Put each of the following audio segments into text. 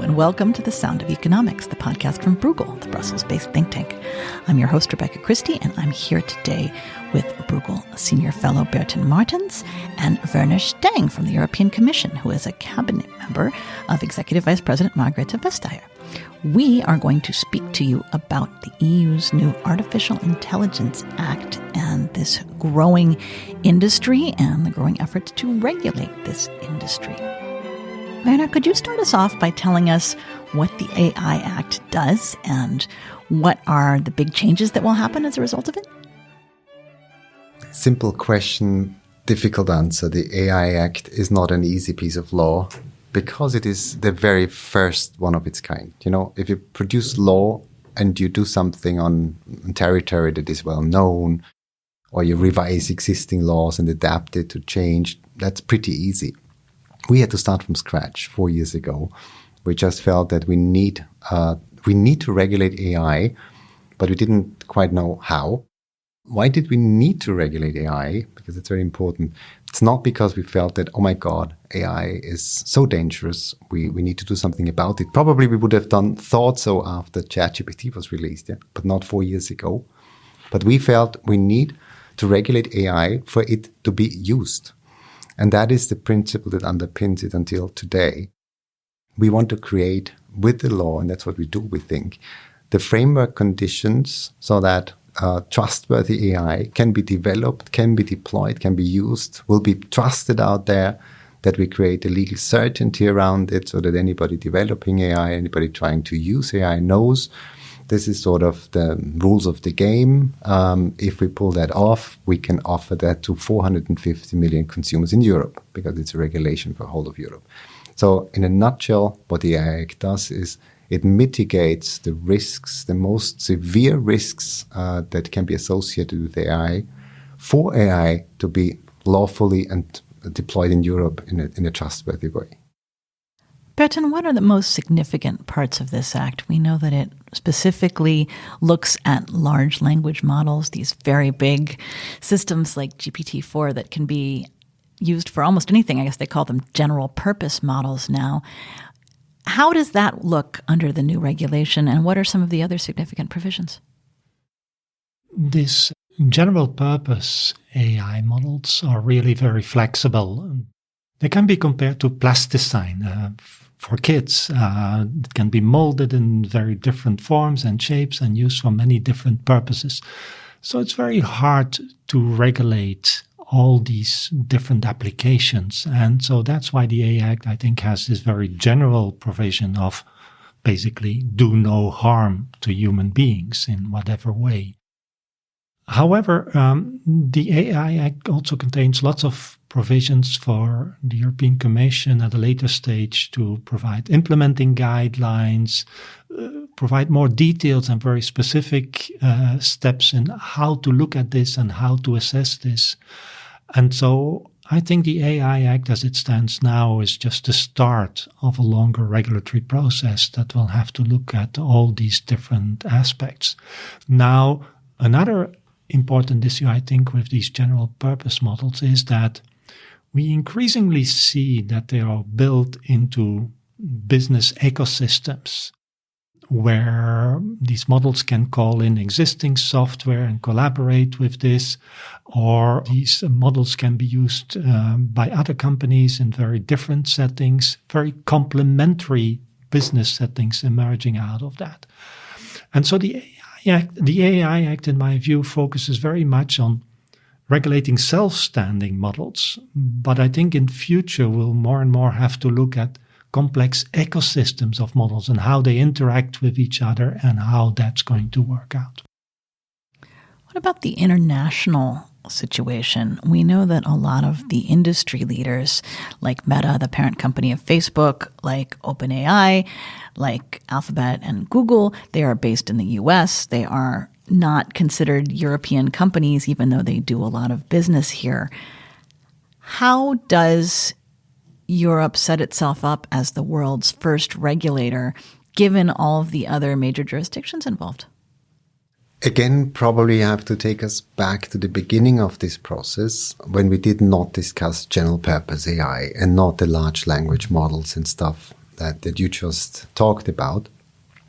and welcome to The Sound of Economics, the podcast from Bruegel, the Brussels-based think tank. I'm your host, Rebecca Christie, and I'm here today with Bruegel Senior Fellow Bertin Martens and Werner Stang from the European Commission, who is a cabinet member of Executive Vice President Margrethe Vestager. We are going to speak to you about the EU's new Artificial Intelligence Act and this growing industry and the growing efforts to regulate this industry. Werner, could you start us off by telling us what the AI Act does and what are the big changes that will happen as a result of it? Simple question, difficult answer. The AI Act is not an easy piece of law because it is the very first one of its kind. You know, if you produce law and you do something on territory that is well known, or you revise existing laws and adapt it to change, that's pretty easy. We had to start from scratch 4 years ago. We just felt that we need to regulate AI, but we didn't quite know how. Why did we need to regulate AI? Because it's very important. It's not because we felt that, oh my God, AI is so dangerous, we need to do something about it. Probably we would have thought so after ChatGPT was released, but not 4 years ago. But we felt we need to regulate AI for it to be used. And that is the principle that underpins it until today. We want to create with the law, and that's what we do, we think, the framework conditions so that trustworthy AI can be developed, can be deployed, can be used, will be trusted out there, that we create a legal certainty around it so that anybody developing AI, anybody trying to use AI knows this is sort of the rules of the game. If we pull that off, we can offer that to 450 million consumers in Europe because it's a regulation for the whole of Europe. So in a nutshell, what the AI Act does is it mitigates the risks, the most severe risks that can be associated with AI, for AI to be lawfully and deployed in Europe in a trustworthy way. Bertin, what are the most significant parts of this act? We know that it specifically looks at large language models, these very big systems like GPT-4 that can be used for almost anything. I guess they call them general purpose models now. How does that look under the new regulation, and what are some of the other significant provisions? These general purpose AI models are really very flexible. They can be compared to plasticine for kids. It can be molded in very different forms and shapes and used for many different purposes. So it's very hard to regulate all these different applications. And so that's why the AI Act, I think, has this very general provision of basically do no harm to human beings in whatever way. However, the AI Act also contains lots of provisions for the European Commission at a later stage to provide implementing guidelines, provide more details and very specific steps in how to look at this and how to assess this. And so I think the AI Act as it stands now is just the start of a longer regulatory process that will have to look at all these different aspects. Now, another important issue, I think, with these general purpose models is that we increasingly see that they are built into business ecosystems where these models can call in existing software and collaborate with this, or these models can be used by other companies in very different settings, very complementary business settings emerging out of that. And so the AI Act, in my view, focuses very much on regulating self-standing models. But I think in future we'll more and more have to look at complex ecosystems of models and how they interact with each other and how that's going to work out. What about the international situation? We know that a lot of the industry leaders, like Meta, the parent company of Facebook, like OpenAI, like Alphabet and Google, they are based in the US. They are not considered European companies, even though they do a lot of business here. How does Europe set itself up as the world's first regulator, given all of the other major jurisdictions involved? Again, probably have to take us back to the beginning of this process when we did not discuss general purpose AI and not the large language models and stuff. that you just talked about,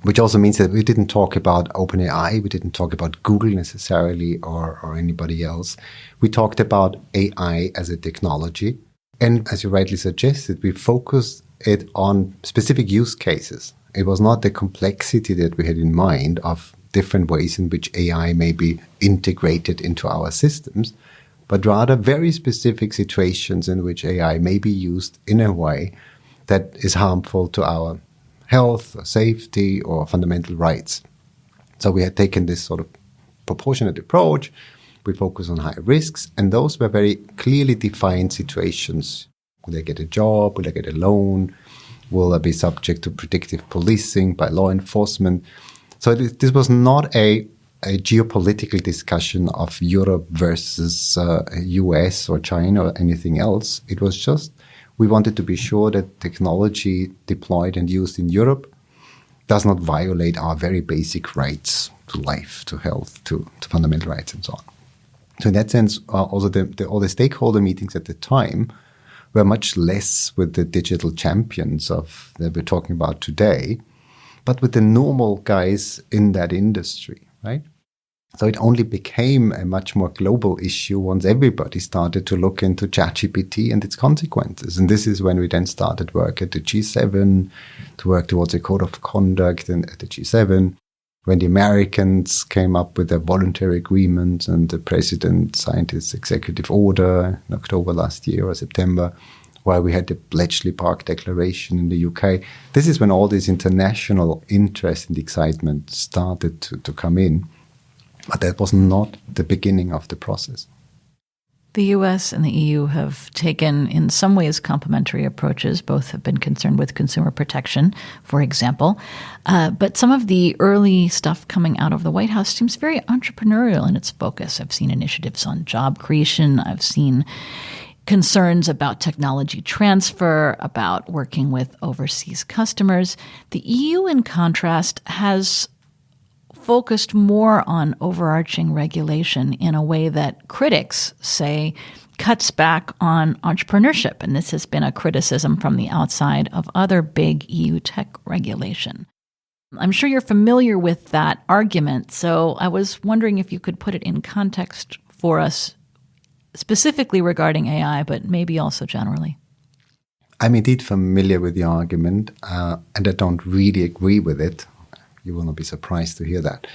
which also means that we didn't talk about OpenAI, we didn't talk about Google necessarily or anybody else. We talked about AI as a technology. And as you rightly suggested, we focused it on specific use cases. It was not the complexity that we had in mind of different ways in which AI may be integrated into our systems, but rather very specific situations in which AI may be used in a way that is harmful to our health, or safety, or fundamental rights. So we had taken this sort of proportionate approach. We focus on high risks, and those were very clearly defined situations. Will I get a job? Will I get a loan? Will I be subject to predictive policing by law enforcement? So this was not a geopolitical discussion of Europe versus US or China or anything else. It was just we wanted to be sure that technology deployed and used in Europe does not violate our very basic rights to life, to health, to fundamental rights, and so on. So in that sense, also all the stakeholder meetings at the time were much less with the digital champions that we're talking about today, but with the normal guys in that industry, right? So it only became a much more global issue once everybody started to look into ChatGPT and its consequences. And this is when we then started work at the G7 to work towards a code of conduct and at the G7, when the Americans came up with a voluntary agreement and the president signed his executive order in October last year or September, while we had the Bletchley Park Declaration in the UK. This is when all this international interest and excitement started to come in. But that was not the beginning of the process. The US and the EU have taken, in some ways, complementary approaches. Both have been concerned with consumer protection, for example. But some of the early stuff coming out of the White House seems very entrepreneurial in its focus. I've seen initiatives on job creation. I've seen concerns about technology transfer, about working with overseas customers. The EU, in contrast, has focused more on overarching regulation in a way that critics say cuts back on entrepreneurship. And this has been a criticism from the outside of other big EU tech regulation. I'm sure you're familiar with that argument. So I was wondering if you could put it in context for us, specifically regarding AI, but maybe also generally. I'm indeed familiar with the argument, and I don't really agree with it. You will not be surprised to hear that.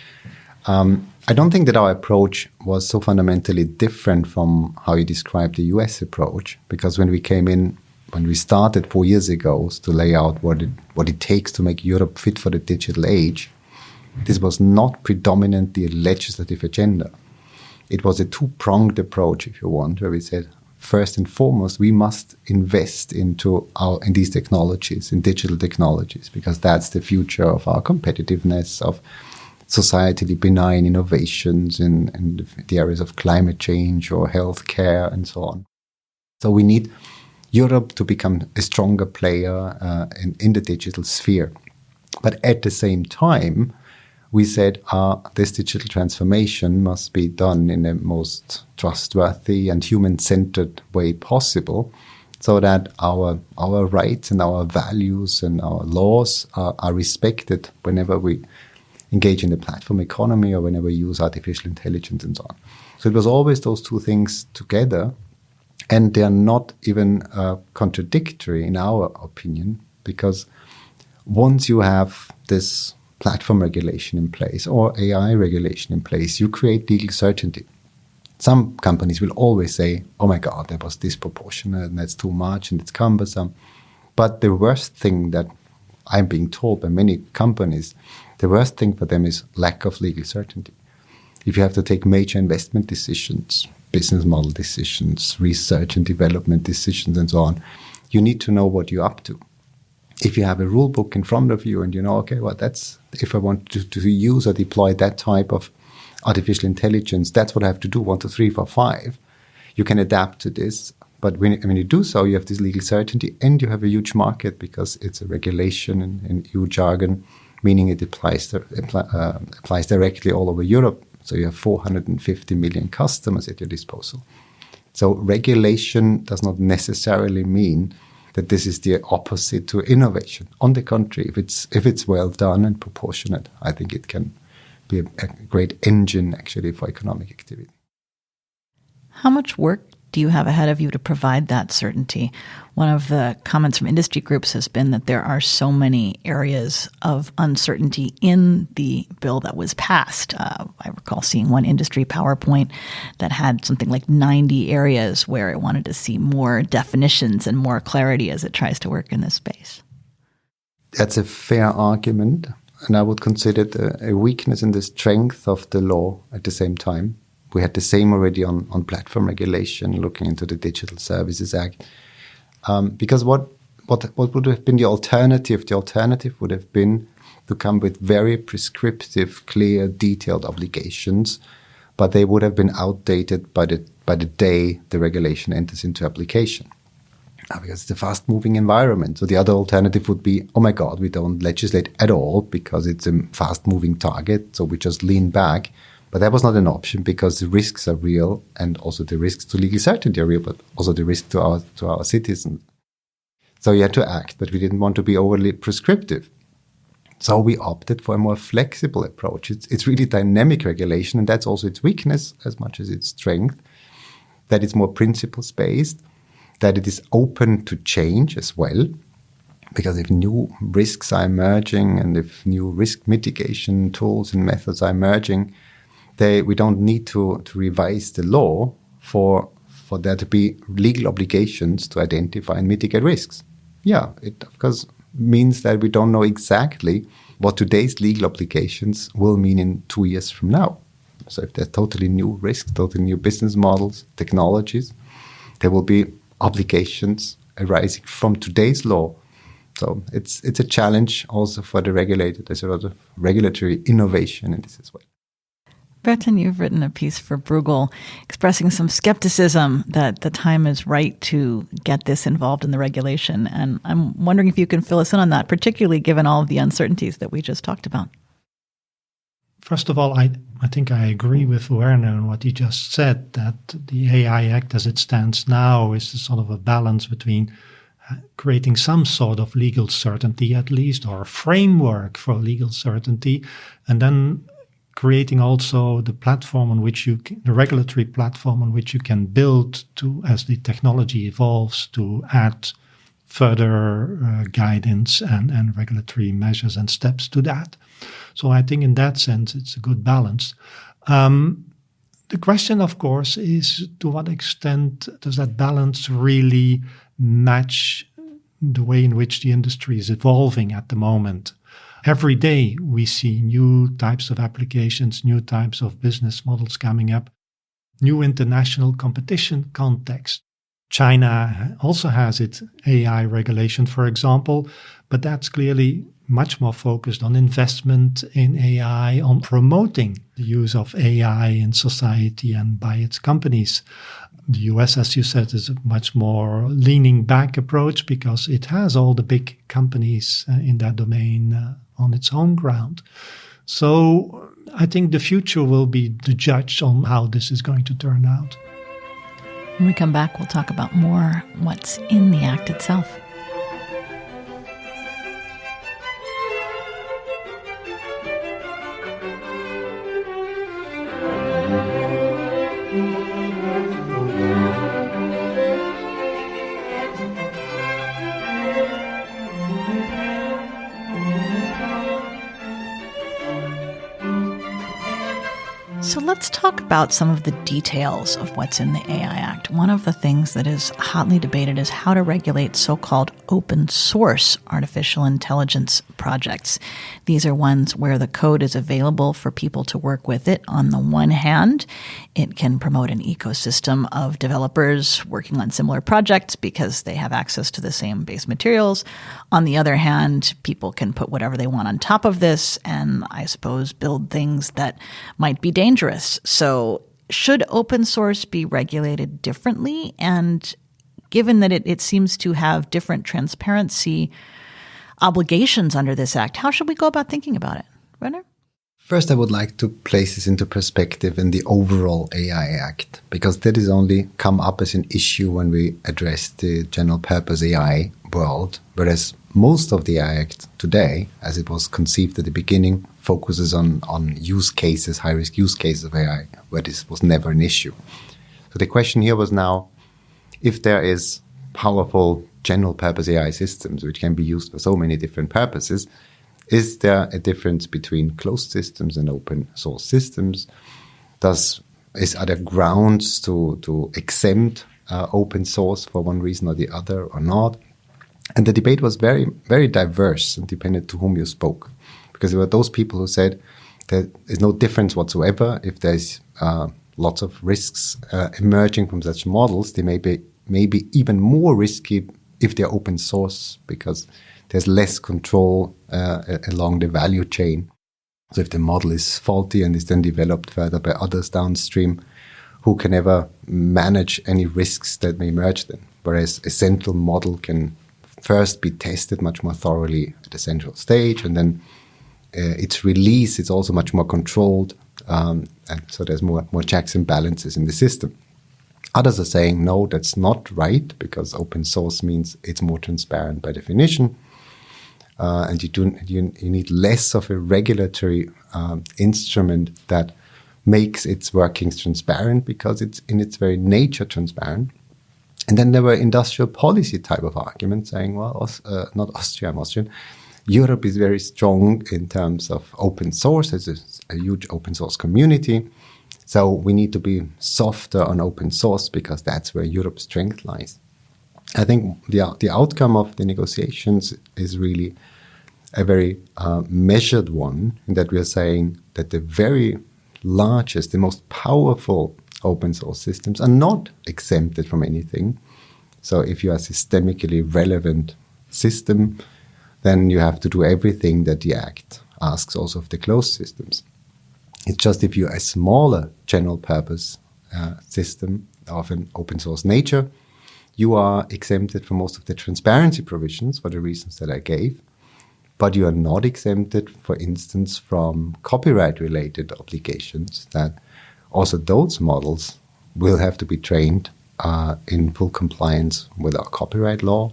I don't think that our approach was so fundamentally different from how you described the US approach, because when we started 4 years ago to lay out what it takes to make Europe fit for the digital age, this was not predominantly a legislative agenda. It was a two-pronged approach, if you want, where we said, first and foremost, we must invest in these technologies, in digital technologies, because that's the future of our competitiveness, of societally benign innovations in the areas of climate change or healthcare and so on. So we need Europe to become a stronger player in the digital sphere. But at the same time, we said this digital transformation must be done in the most trustworthy and human-centered way possible, so that our rights and our values and our laws are respected whenever we engage in the platform economy or whenever we use artificial intelligence and so on. So it was always those two things together, and they are not even contradictory in our opinion, because once you have this platform regulation in place or AI regulation in place, you create legal certainty. Some companies will always say, oh my God, that was disproportionate and that's too much and it's cumbersome. But the worst thing that I'm being told by many companies, the worst thing for them is lack of legal certainty. If you have to take major investment decisions, business model decisions, research and development decisions and so on, you need to know what you're up to. If you have a rule book in front of you and you know, okay, well, that's if I want to use or deploy that type of artificial intelligence, that's what I have to do, 1, 2, 3, 4, 5. You can adapt to this. But when you do so, you have this legal certainty and you have a huge market because it's a regulation in EU jargon, meaning it applies directly all over Europe. So you have 450 million customers at your disposal. So regulation does not necessarily mean that this is the opposite to innovation. On the contrary, if it's well done and proportionate, I think it can be a great engine actually for economic activity. How much work do you have ahead of you to provide that certainty? One of the comments from industry groups has been that there are so many areas of uncertainty in the bill that was passed. I recall seeing one industry PowerPoint that had something like 90 areas where it wanted to see more definitions and more clarity as it tries to work in this space. That's a fair argument, and I would consider it a weakness in the strength of the law at the same time. We had the same already on platform regulation, looking into the Digital Services Act. Because what would have been the alternative? The alternative would have been to come with very prescriptive, clear, detailed obligations, but they would have been outdated by the day the regulation enters into application. Because it's a fast-moving environment. So the other alternative would be, oh my God, we don't legislate at all because it's a fast-moving target, so we just lean back. But that was not an option because the risks are real, and also the risks to legal certainty are real, but also the risk to our citizens. So you had to act, but we didn't want to be overly prescriptive. So we opted for a more flexible approach. It's really dynamic regulation, and that's also its weakness as much as its strength, that it's more principles-based, that it is open to change as well. Because if new risks are emerging and if new risk mitigation tools and methods are emerging, we don't need to revise the law for there to be legal obligations to identify and mitigate risks. Yeah, it of course means that we don't know exactly what today's legal obligations will mean in 2 years from now. So if there's totally new risks, totally new business models, technologies, there will be obligations arising from today's law. So it's a challenge also for the regulator. There's a lot of regulatory innovation in this as well. Bertin, you've written a piece for Bruegel expressing some skepticism that the time is right to get this involved in the regulation. And I'm wondering if you can fill us in on that, particularly given all of the uncertainties that we just talked about. First of all, I think I agree with Werner on what he just said, that the AI Act as it stands now is a sort of a balance between creating some sort of legal certainty at least, or a framework for legal certainty, and then creating also the platform on which the regulatory platform on which you can build to, as the technology evolves, to add further guidance and regulatory measures and steps to that. So I think in that sense, it's a good balance. The question, of course, is to what extent does that balance really match the way in which the industry is evolving at the moment? Every day we see new types of applications, new types of business models coming up, new international competition context. China also has its AI regulation, for example, but that's clearly much more focused on investment in AI, on promoting the use of AI in society and by its companies. The US, as you said, is a much more leaning back approach because it has all the big companies in that domain on its own ground. So I think the future will be the judge on how this is going to turn out. When we come back, we'll talk about more what's in the Act itself. So let's talk about some of the details of what's in the AI Act. One of the things that is hotly debated is how to regulate so-called open source artificial intelligence projects. These are ones where the code is available for people to work with it. On the one hand, it can promote an ecosystem of developers working on similar projects because they have access to the same base materials. On the other hand, people can put whatever they want on top of this and, I suppose, build things that might be dangerous. So should open source be regulated differently? And given that it seems to have different transparency obligations under this act, how should we go about thinking about it? Werner? First, I would like to place this into perspective in the overall AI Act, because that is only come up as an issue when we address the general purpose AI, world, whereas most of the AI Act today, as it was conceived at the beginning, focuses on use cases, high-risk use cases of AI, where this was never an issue. So the question here was now, if there is powerful general-purpose AI systems which can be used for so many different purposes, is there a difference between closed systems and open source systems? Are there grounds to exempt open source for one reason or the other or not? And the debate was very, very diverse and depended to whom you spoke. Because there were those people who said there is no difference whatsoever. If there's lots of risks emerging from such models, they may be even more risky if they're open source, because there's less control along the value chain. So if the model is faulty and is then developed further by others downstream, who can ever manage any risks that may emerge then? Whereas a central model can first be tested much more thoroughly at the central stage, and then its release is also much more controlled, and so there's more checks and balances in the system. Others are saying, no, that's not right, because open source means it's more transparent by definition, and you need less of a regulatory instrument that makes its workings transparent, because it's in its very nature transparent. And then there were industrial policy type of arguments saying, well, not Austria, I'm Austrian. Europe is very strong in terms of open source. There's a huge open source community. So we need to be softer on open source because that's where Europe's strength lies. I think the outcome of the negotiations is really a very measured one, in that we are saying that the very largest, the most powerful open source systems are not exempted from anything. So if you are a systemically relevant system, then you have to do everything that the Act asks also of the closed systems. It's just if you're a smaller general purpose system of an open source nature, you are exempted from most of the transparency provisions for the reasons that I gave, but you are not exempted, for instance, from copyright-related obligations, that also those models will have to be trained in full compliance with our copyright law.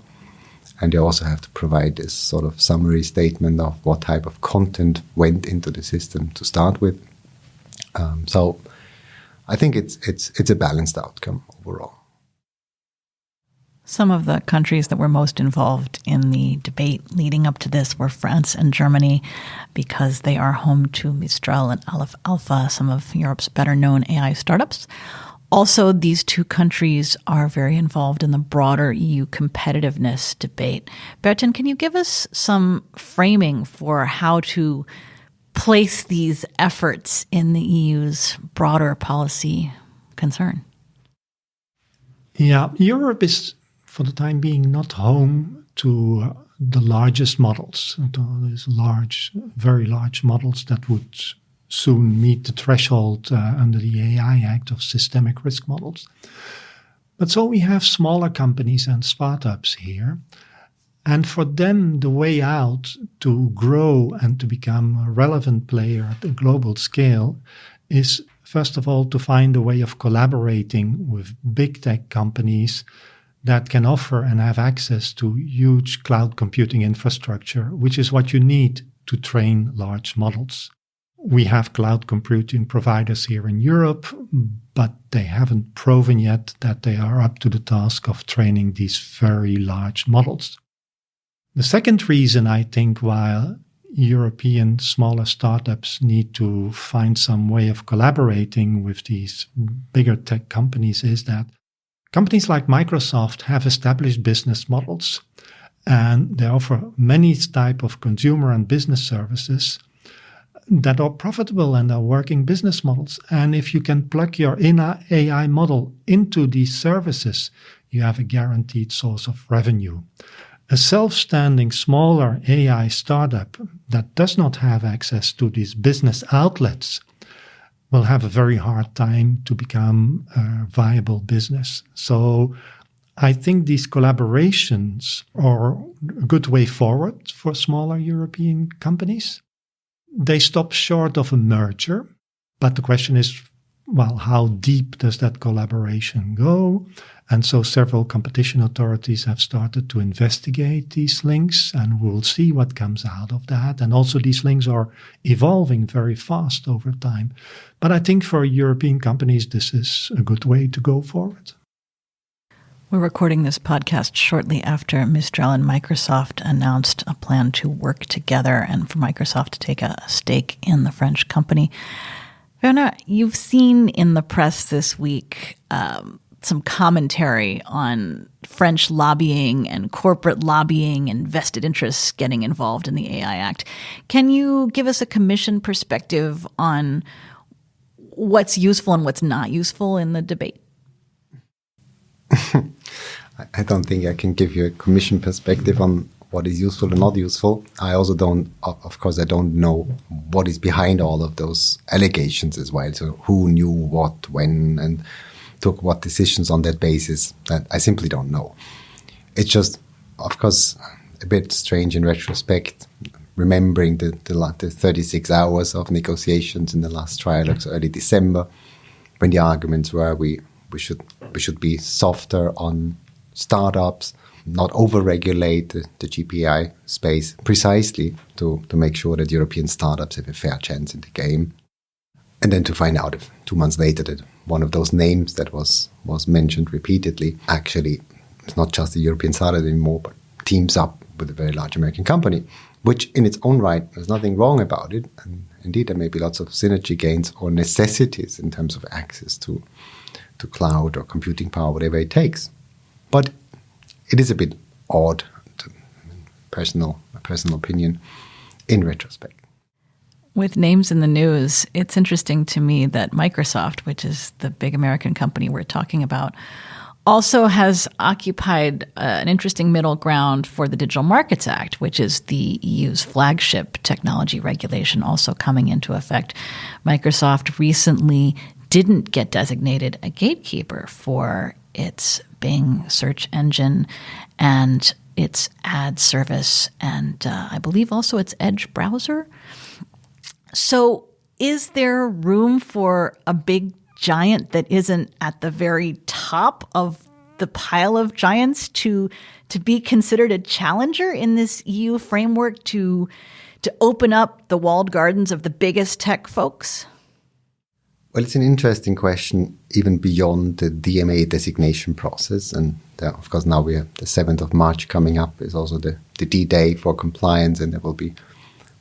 And they also have to provide this sort of summary statement of what type of content went into the system to start with. So I think it's a balanced outcome overall. Some of the countries that were most involved in the debate leading up to this were France and Germany, because they are home to Mistral and Aleph Alpha, some of Europe's better-known AI startups. Also, these two countries are very involved in the broader EU competitiveness debate. Bertin, can you give us some framing for how to place these efforts in the EU's broader policy concern? Yeah, Europe is, for the time being, not home to the largest models, these large, very large models that would soon meet the threshold under the AI Act of systemic risk models. But so we have smaller companies and startups here. And for them, the way out to grow and to become a relevant player at a global scale is, first of all, to find a way of collaborating with big tech companies that can offer and have access to huge cloud computing infrastructure, which is what you need to train large models. We have cloud computing providers here in Europe, but they haven't proven yet that they are up to the task of training these very large models. The second reason, I think, why European smaller startups need to find some way of collaborating with these bigger tech companies is that companies like Microsoft have established business models, and they offer many types of consumer and business services that are profitable and are working business models. And if you can plug your AI model into these services, you have a guaranteed source of revenue. A self-standing, smaller AI startup that does not have access to these business outlets will have a very hard time to become a viable business. So I think these collaborations are a good way forward for smaller European companies. They stop short of a merger, but the question is, well, how deep does that collaboration go? And so several competition authorities have started to investigate these links, and we'll see what comes out of that. And also these links are evolving very fast over time. But I think for European companies, this is a good way to go forward. We're recording this podcast shortly after Mistral and Microsoft announced a plan to work together and for Microsoft to take a stake in the French company. Werner, you've seen in the press this week some commentary on French lobbying and corporate lobbying and vested interests getting involved in the AI Act. Can you give us a commission perspective on what's useful and what's not useful in the debate? I don't think I can give you a commission perspective on what is useful and not useful. I also don't, of course, I don't know what is behind all of those allegations as well. So who knew what, when, and took what decisions on that basis, that I simply don't know. It's just, of course, a bit strange in retrospect, remembering the 36 hours of negotiations in the last trialogues early December, when the arguments were we should be softer on startups, not over-regulate the GPI space, precisely to make sure that European startups have a fair chance in the game. And then to find out if 2 months later that one of those names that was mentioned repeatedly actually is not just a European startup anymore, but teams up with a very large American company, which in its own right, there's nothing wrong about it. And indeed, there may be lots of synergy gains or necessities in terms of access to cloud or computing power, whatever it takes. But it is a bit odd, personal opinion, in retrospect. With names in the news, it's interesting to me that Microsoft, which is the big American company we're talking about, also has occupied an interesting middle ground for the Digital Markets Act, which is the EU's flagship technology regulation also coming into effect. Microsoft recently didn't get designated a gatekeeper for its Bing search engine and its ad service and I believe also its Edge browser. So is there room for a big giant that isn't at the very top of the pile of giants to be considered a challenger in this EU framework to open up the walled gardens of the biggest tech folks? Well, it's an interesting question, even beyond the DMA designation process. And of course, now we have the 7th of March coming up is also the D-Day for compliance. And we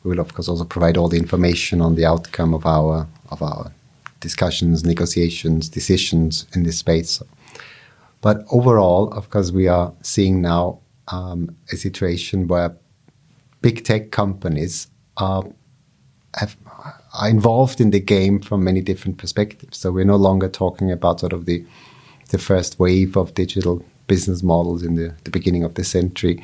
will, of course, also provide all the information on the outcome of our discussions, negotiations, decisions in this space. But overall, of course, we are seeing now a situation where big tech companies are involved in the game from many different perspectives. So we're no longer talking about sort of the first wave of digital business models in the beginning of the century,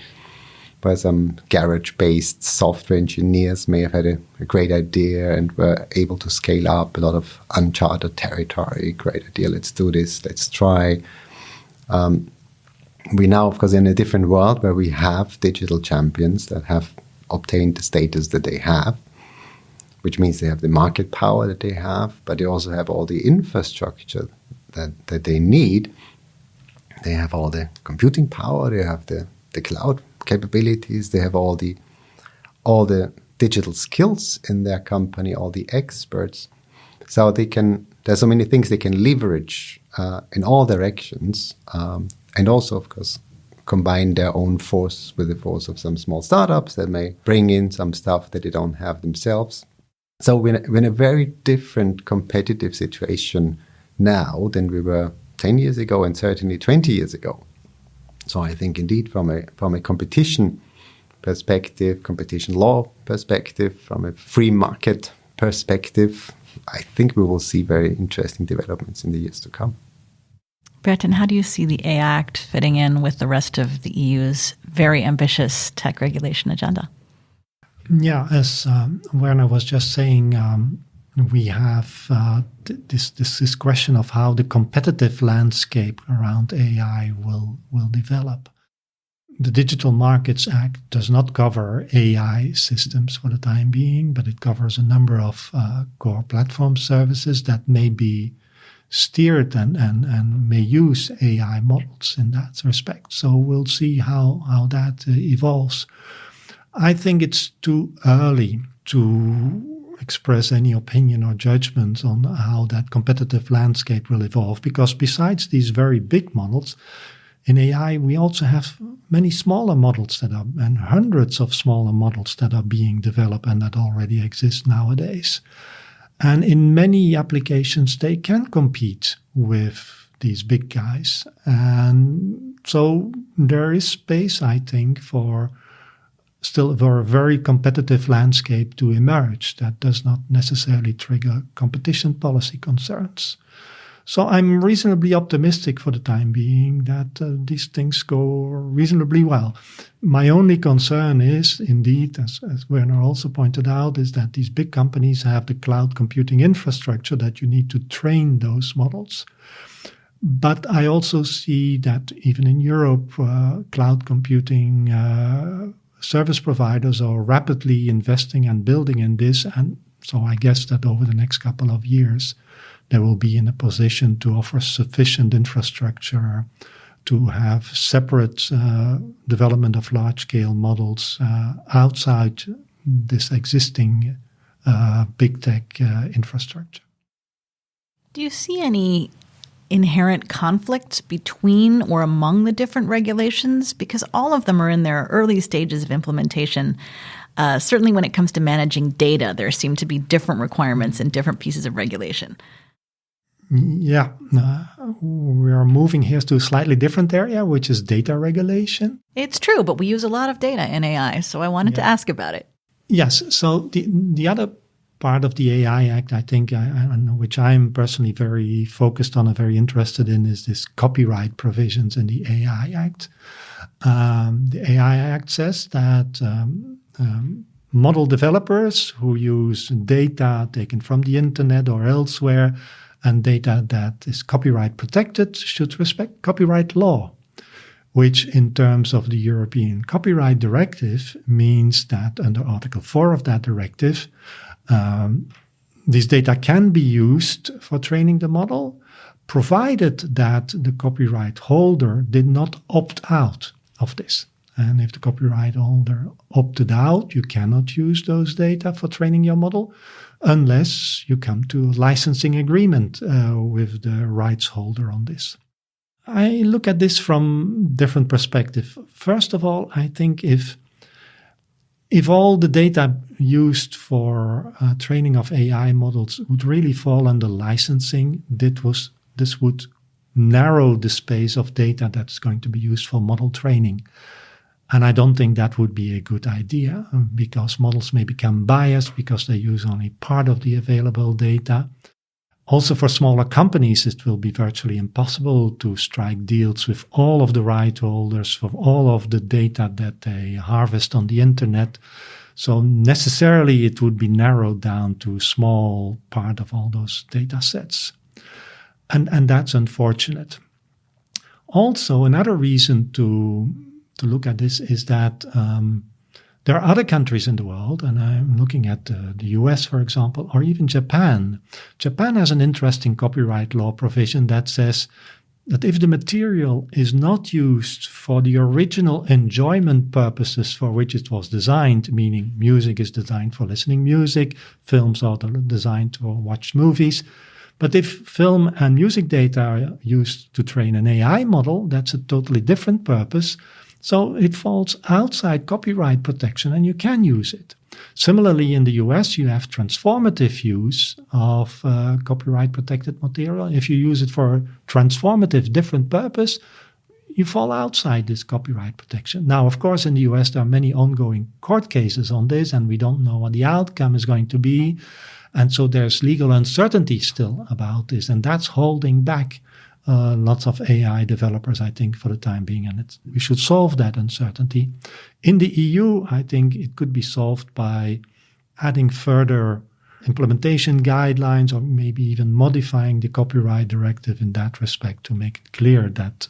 where some garage-based software engineers may have had a great idea and were able to scale up a lot of uncharted territory. Great idea, let's do this, let's try. We now, of course, in a different world where we have digital champions that have obtained the status that they have, which means they have the market power that they have, but they also have all the infrastructure that they need. They have all the computing power, they have the cloud capabilities, they have all the digital skills in their company, all the experts. So there's so many things they can leverage in all directions, and also, of course, combine their own force with the force of some small startups that may bring in some stuff that they don't have themselves. So we're in a very different competitive situation now than we were 10 years ago and certainly 20 years ago. So I think indeed from a competition perspective, competition law perspective, from a free market perspective, I think we will see very interesting developments in the years to come. Bertin, how do you see the AI Act fitting in with the rest of the EU's very ambitious tech regulation agenda? Yeah, as Werner was just saying, we have this question of how the competitive landscape around AI will develop. The Digital Markets Act does not cover AI systems for the time being, but it covers a number of core platform services that may be steered and may use AI models in that respect. So we'll see how that evolves. I think it's too early to express any opinion or judgment on how that competitive landscape will evolve, because besides these very big models, in AI, we also have many smaller models and hundreds of smaller models that are being developed and that already exist nowadays. And in many applications, they can compete with these big guys. And so there is space, I think, for a very competitive landscape to emerge that does not necessarily trigger competition policy concerns. So I'm reasonably optimistic for the time being that these things go reasonably well. My only concern is, indeed, as Werner also pointed out, is that these big companies have the cloud computing infrastructure that you need to train those models. But I also see that even in Europe, cloud computing service providers are rapidly investing and building in this. And so I guess that over the next couple of years, they will be in a position to offer sufficient infrastructure to have separate development of large-scale models outside this existing big tech infrastructure. Do you see any inherent conflicts between or among the different regulations? Because all of them are in their early stages of implementation. Certainly when it comes to managing data, there seem to be different requirements in different pieces of regulation. Yeah, we are moving here to a slightly different area, which is data regulation. It's true, but we use a lot of data in AI, so I wanted to ask about it. Yes, so the other part of the AI Act, I think, which I'm personally very focused on and very interested in, is this copyright provisions in the AI Act. The AI Act says that model developers who use data taken from the internet or elsewhere and data that is copyright protected should respect copyright law, which in terms of the European Copyright Directive means that under Article 4 of that directive, these data can be used for training the model, provided that the copyright holder did not opt out of this. And if the copyright holder opted out, you cannot use those data for training your model unless you come to a licensing agreement with the rights holder on this. I look at this from different perspectives. First of all, I think if all the data used for training of AI models would really fall under licensing, this would narrow the space of data that's going to be used for model training. And I don't think that would be a good idea because models may become biased because they use only part of the available data. Also, for smaller companies, it will be virtually impossible to strike deals with all of the right holders for all of the data that they harvest on the internet. So necessarily, it would be narrowed down to a small part of all those data sets. And that's unfortunate. Also, another reason to look at this is that there are other countries in the world, and I'm looking at the US, for example, or even Japan. Japan has an interesting copyright law provision that says that if the material is not used for the original enjoyment purposes for which it was designed, meaning music is designed for listening music, films are designed to watch movies, but if film and music data are used to train an AI model, that's a totally different purpose. So it falls outside copyright protection and you can use it. Similarly, in the US, you have transformative use of copyright protected material. If you use it for a transformative different purpose, you fall outside this copyright protection. Now, of course, in the US, there are many ongoing court cases on this and we don't know what the outcome is going to be. And so there's legal uncertainty still about this, and that's holding back lots of AI developers, I think, for the time being, and we should solve that uncertainty. In the EU, I think it could be solved by adding further implementation guidelines or maybe even modifying the copyright directive in that respect to make it clear that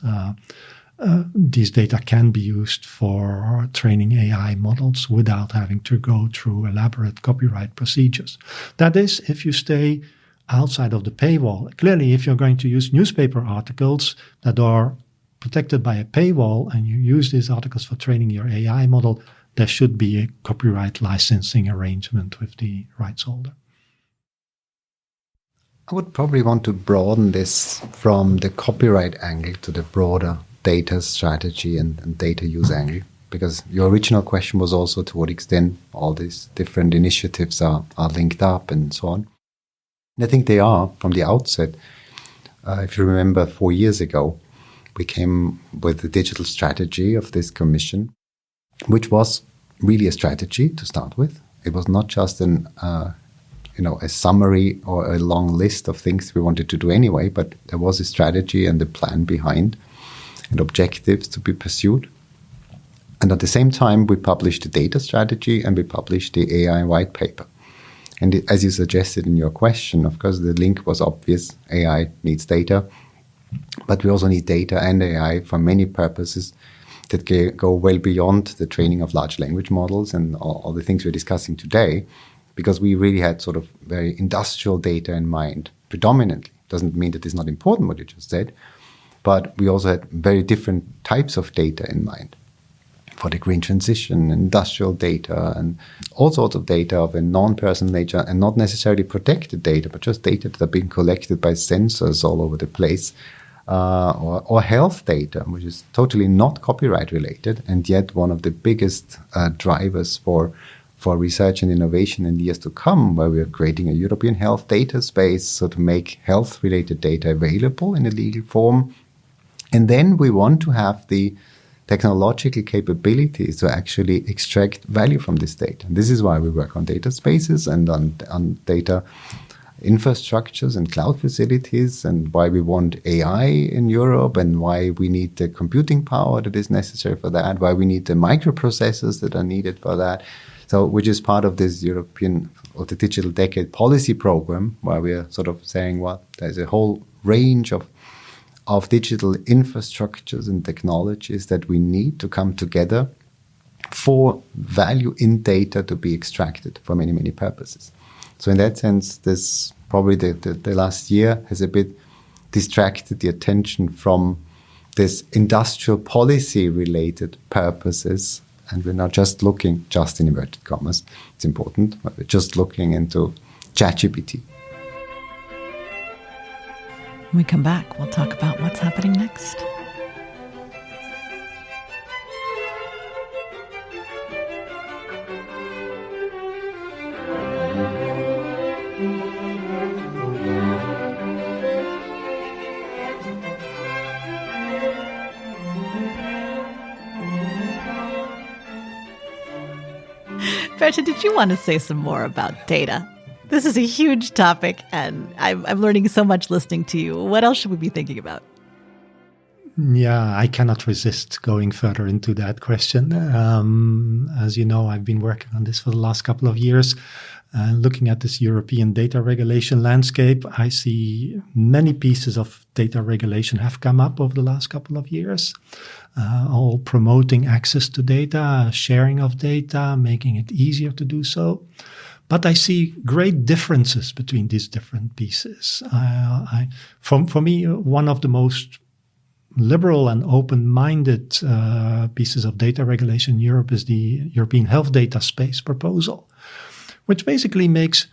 these data can be used for training AI models without having to go through elaborate copyright procedures. That is, if you stay outside of the paywall. Clearly, if you're going to use newspaper articles that are protected by a paywall and you use these articles for training your AI model, there should be a copyright licensing arrangement with the rights holder. I would probably want to broaden this from the copyright angle to the broader data strategy and data use angle, because your original question was also to what extent all these different initiatives are linked up and so on. And I think they are from the outset. If you remember 4 years ago, we came with the digital strategy of this commission, which was really a strategy to start with. It was not just a summary or a long list of things we wanted to do anyway, but there was a strategy and a plan behind and objectives to be pursued. And at the same time, we published the data strategy and we published the AI white paper. And as you suggested in your question, of course, the link was obvious. AI needs data, but we also need data and AI for many purposes that go well beyond the training of large language models and all the things we're discussing today, because we really had sort of very industrial data in mind predominantly. Doesn't mean that it's not important what you just said, but we also had very different types of data in mind for the green transition, industrial data, and all sorts of data of a non-personal nature, and not necessarily protected data, but just data that are being collected by sensors all over the place, or health data, which is totally not copyright related, and yet one of the biggest drivers for research and innovation in the years to come, where we are creating a European health data space, so to make health-related data available in a legal form. And then we want to have the technological capabilities to actually extract value from this data. And this is why we work on data spaces and on data infrastructures and cloud facilities, and why we want AI in Europe, and why we need the computing power that is necessary for that, why we need the microprocessors that are needed for that. So, which is part of this European or the Digital Decade Policy Program, where we are sort of saying, well, there's a whole range of digital infrastructures and technologies that we need to come together for value in data to be extracted for many, many purposes. So in that sense, this probably the last year has a bit distracted the attention from this industrial policy related purposes. And we're not just looking, just in inverted commas, it's important, but we're just looking into ChatGPT. When we come back, we'll talk about what's happening next. Berta, did you want to say some more about data? This is a huge topic, and I'm learning so much listening to you. What else should we be thinking about? Yeah, I cannot resist going further into that question. As you know, I've been working on this for the last couple of years. Looking at this European data regulation landscape, I see many pieces of data regulation have come up over the last couple of years, all promoting access to data, sharing of data, making it easier to do so. But I see great differences between these different pieces. For me, one of the most liberal and open-minded pieces of data regulation in Europe is the European Health Data Space proposal, which basically makes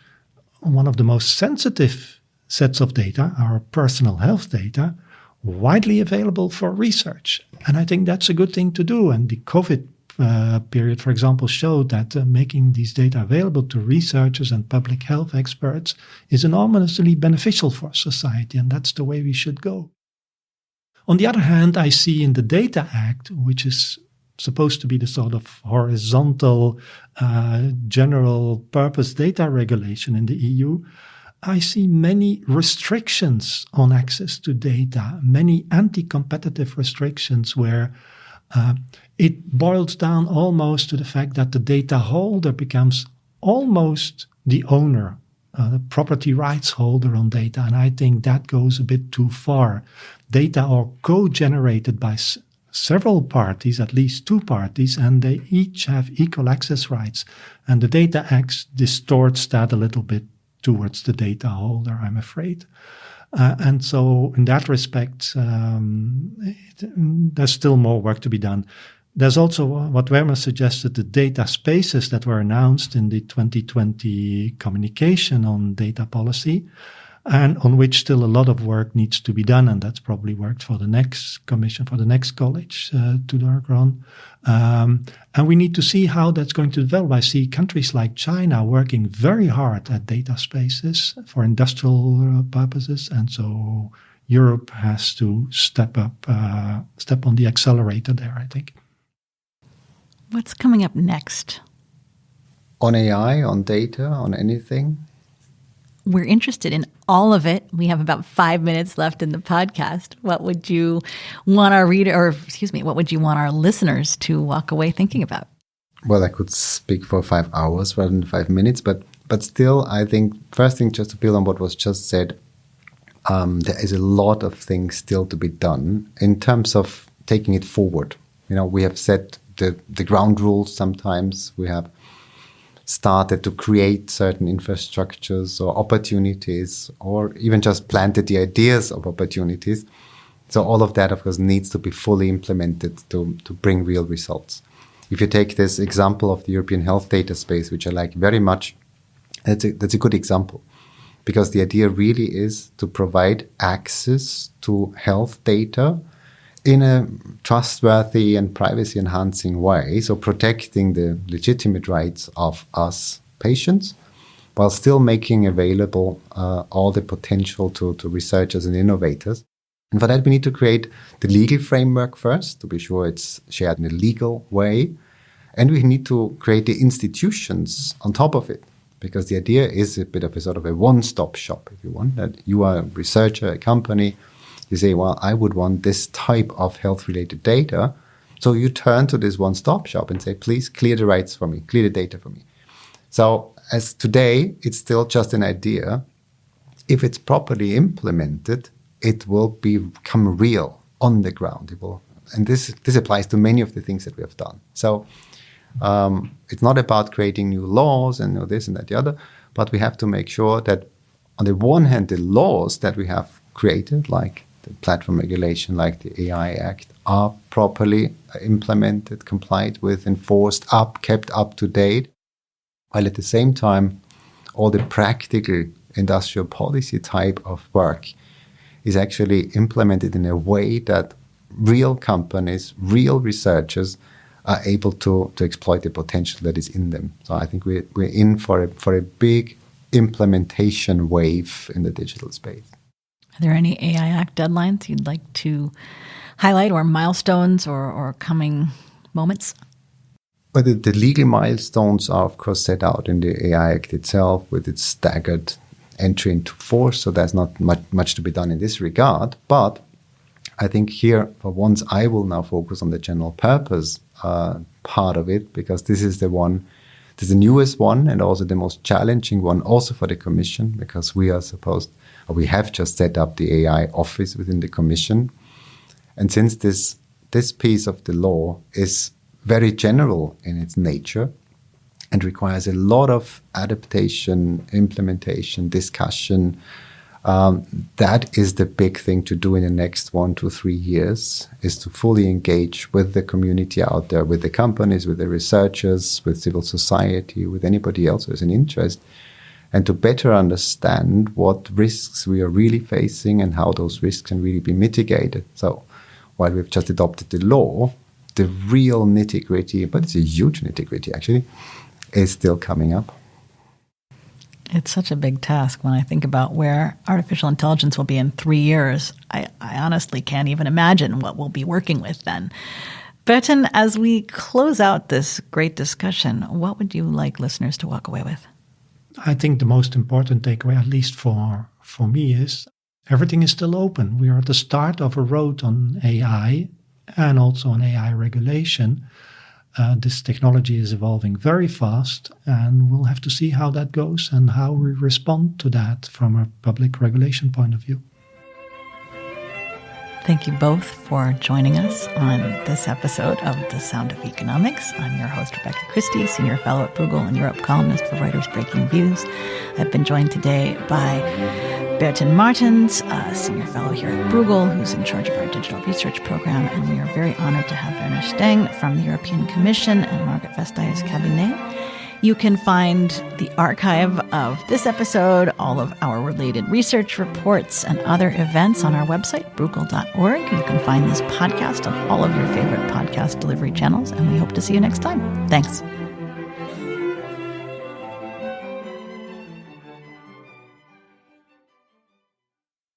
one of the most sensitive sets of data, our personal health data, widely available for research. And I think that's a good thing to do. And the COVID period, for example, showed that making these data available to researchers and public health experts is enormously beneficial for society, and that's the way we should go. On the other hand, I see in the Data Act, which is supposed to be the sort of horizontal general purpose data regulation in the EU, I see many restrictions on access to data, many anti-competitive restrictions where it boils down almost to the fact that the data holder becomes almost the owner, the property rights holder on data. And I think that goes a bit too far. Data are co-generated by several parties, at least two parties, and they each have equal access rights. And the Data Act distorts that a little bit towards the data holder, I'm afraid. And so in that respect, there's still more work to be done. There's also what Werner suggested, the data spaces that were announced in the 2020 communication on data policy, and on which still a lot of work needs to be done. And that's probably work for the next commission, for the next college to work on. And we need to see how that's going to develop. I see countries like China working very hard at data spaces for industrial purposes. And so Europe has to step on the accelerator there, I think. What's coming up next? On AI, on data, on anything? We're interested in all of it. We have about 5 minutes left in the podcast. What would you want what would you want our listeners to walk away thinking about? Well, I could speak for 5 hours rather than 5 minutes, but still, I think first thing, just to build on what was just said, there is a lot of things still to be done in terms of taking it forward. We have set the ground rules sometimes. We have started to create certain infrastructures or opportunities, or even just planted the ideas of opportunities. So all of that, of course, needs to be fully implemented to bring real results. If you take this example of the European health data space, which I like very much, that's a good example, because the idea really is to provide access to health data in a trustworthy and privacy-enhancing way, so protecting the legitimate rights of us patients, while still making available all the potential to researchers and innovators. And for that, we need to create the legal framework first, to be sure it's shared in a legal way. And we need to create the institutions on top of it, because the idea is a bit of a sort of a one-stop shop, if you want, that you are a researcher, a company. You say, well, I would want this type of health-related data. So you turn to this one-stop shop and say, please clear the rights for me, clear the data for me. So as today, it's still just an idea. If it's properly implemented, it will become real on the ground. And this applies to many of the things that we have done. So it's not about creating new laws and this and that, the other, but we have to make sure that on the one hand, the laws that we have created, like the platform regulation, like the AI Act, are properly implemented, complied with, enforced, kept up to date, while at the same time, all the practical industrial policy type of work is actually implemented in a way that real companies, real researchers are able to exploit the potential that is in them. So I think we're in for a big implementation wave in the digital space. Are there any AI Act deadlines you'd like to highlight, or milestones, or coming moments? Well, the legal milestones are, of course, set out in the AI Act itself with its staggered entry into force, so there's not much to be done in this regard. But I think here, for once, I will now focus on the general purpose part of it, because this is the newest one and also the most challenging one, also for the Commission, because we have just set up the AI office within the Commission. And since this piece of the law is very general in its nature and requires a lot of adaptation, implementation, discussion, that is the big thing to do in the next 1 to 3 years, is to fully engage with the community out there, with the companies, with the researchers, with civil society, with anybody else who has an interest, and to better understand what risks we are really facing and how those risks can really be mitigated. So while we've just adopted the law, the real nitty-gritty, but it's a huge nitty-gritty actually, is still coming up. It's such a big task. When I think about where artificial intelligence will be in 3 years, I honestly can't even imagine what we'll be working with then. Bertin, as we close out this great discussion, what would you like listeners to walk away with? I think the most important takeaway, at least for me, is everything is still open. We are at the start of a road on AI and also on AI regulation. This technology is evolving very fast, and we'll have to see how that goes and how we respond to that from a public regulation point of view. Thank you both for joining us on this episode of The Sound of Economics. I'm your host, Rebecca Christie, Senior Fellow at Bruegel and Europe columnist for Writers Breaking Views. I've been joined today by Bertin Martens, a Senior Fellow here at Bruegel, who's in charge of our digital research program, and we are very honored to have Werner Steng from the European Commission and Margaret Vesteyer's cabinet. You can find the archive of this episode, all of our related research reports, and other events on our website, bruegel.org. You can find this podcast on all of your favorite podcast delivery channels, and we hope to see you next time. Thanks.